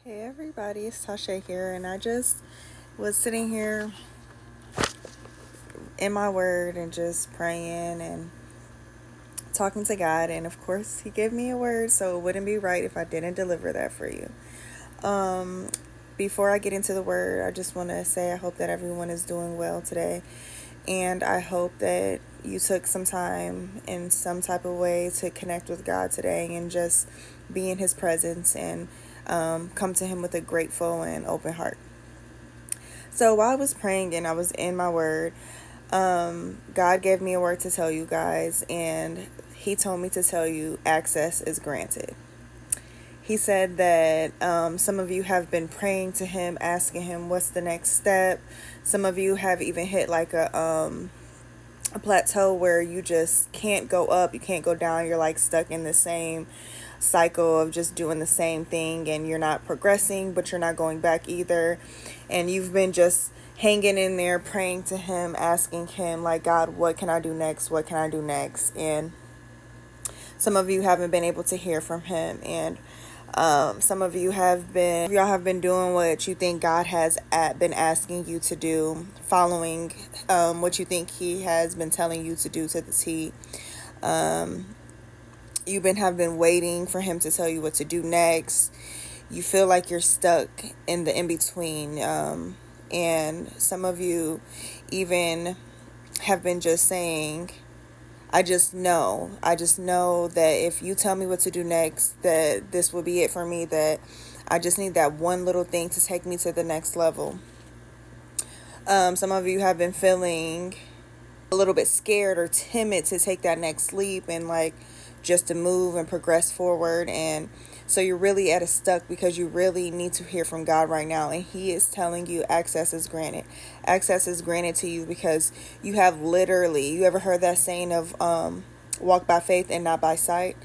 Hey everybody, it's Tasha here, and I just was sitting here in my word and just praying and talking to God, and of course, He gave me a word, so it wouldn't be right if I didn't deliver that for you. Um, Before I get into the word, I just want to say I hope that everyone is doing well today, and I hope that you took some time in some type of way to connect with God today and just be in His presence and come to Him with a grateful and open heart. So while I was praying and I was in my word, God gave me a word to tell you guys, and He told me to tell you access is granted. He said that some of you have been praying to Him, asking Him what's the next step. Some of you have even hit like a plateau where you just can't go up, you can't go down. You're like stuck in the same cycle of just doing the same thing, and you're not progressing, but you're not going back either. And you've been just hanging in there, praying to Him, asking Him, like, God, what can I do next? What can I do next? And some of you haven't been able to hear from Him, and some of you y'all have been doing what you think God has been asking you to do, following what you think He has been telling you to do to the T. You've been have been waiting for Him to tell you what to do next. You feel like you're stuck in the in between, and some of you even have been just saying, I just know that if you tell me what to do next, that this will be it for me, that I just need that one little thing to take me to the next level. Some of you have been feeling a little bit scared or timid to take that next leap and like just to move and progress forward. And so you're really at a stuck because you really need to hear from God right now. And He is telling you access is granted. Access is granted to you because you have literally, you ever heard that saying of walk by faith and not by sight?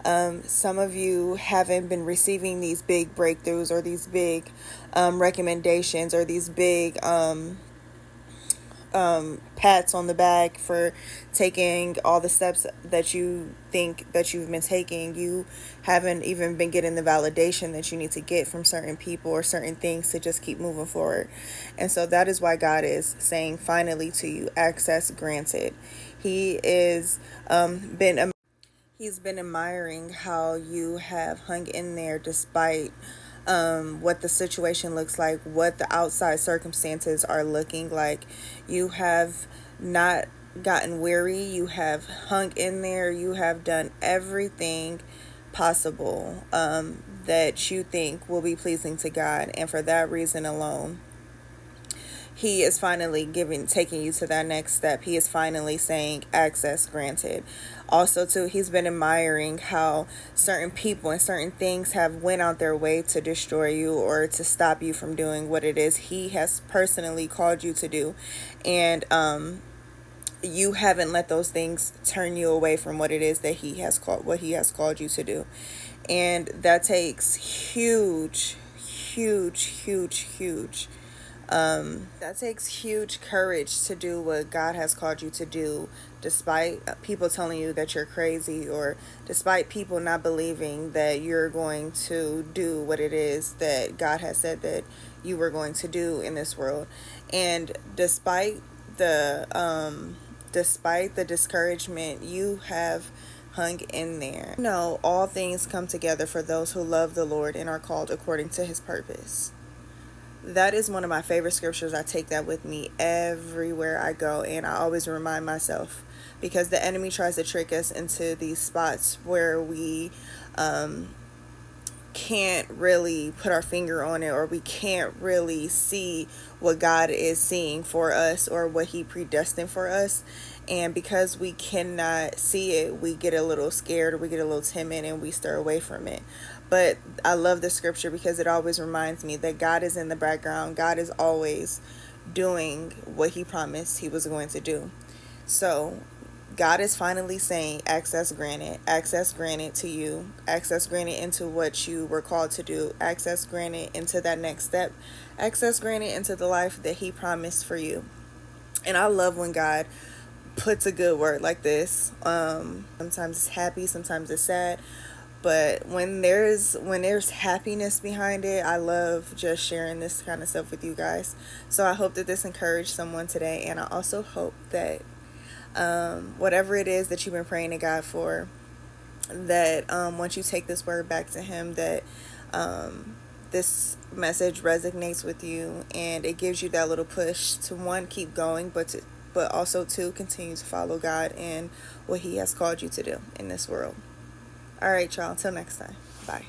Some of you haven't been receiving these big breakthroughs or these big recommendations or these big pats on the back for taking all the steps that you think that you've been taking. You haven't even been getting the validation that you need to get from certain people or certain things to just keep moving forward. And so that is why God is saying finally to you, access granted. He is been He's been admiring how you have hung in there despite what the situation looks like, what the outside circumstances are looking like. You have not gotten weary. You have hung in there. You have done everything possible that you think will be pleasing to God. And for that reason alone, He is finally taking you to that next step. He is finally saying access granted. Also too, He's been admiring how certain people and certain things have went out their way to destroy you or to stop you from doing what it is He has personally called you to do. And you haven't let those things turn you away from what it is that He has called you to do. And that takes huge that takes huge courage to do what God has called you to do, despite people telling you that you're crazy, or despite people not believing that you're going to do what it is that God has said that you were going to do in this world. And despite the discouragement, you have hung in there. No, all things come together for those who love the Lord and are called according to His purpose. That is one of my favorite scriptures. I take that with me everywhere I go, and I always remind myself, because the enemy tries to trick us into these spots where we can't really put our finger on it, or we can't really see what God is seeing for us or what He predestined for us. And because we cannot see it, we get a little scared or we get a little timid and we stir away from it. But I love the scripture because it always reminds me that God is in the background. God is always doing what He promised He was going to do. So God is finally saying access granted to you, access granted into what you were called to do, access granted into that next step, access granted into the life that He promised for you. And I love when God puts a good word like this. Sometimes it's happy, sometimes it's sad, But when there's happiness behind it, I love just sharing this kind of stuff with you guys. So I hope that this encouraged someone today, and I also hope that whatever it is that you've been praying to God for, that once you take this word back to Him, that this message resonates with you, and it gives you that little push to, one, keep going, but also two, continue to follow God and what He has called you to do in this world. All right, y'all. Until next time. Bye.